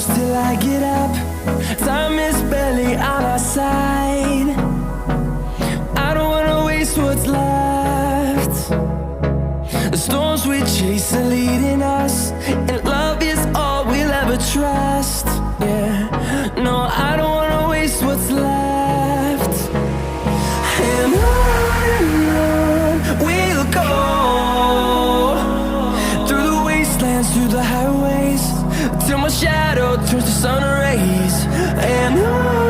close till I get up. Time is barely on our side. I don't wanna waste what's left. The storms we chase are leading us, and love is all we'll ever trust. Yeah, no, I don't wanna waste what's left. And on we'll go, through the wastelands, through the highways, till my shadow turns to sun rays. And on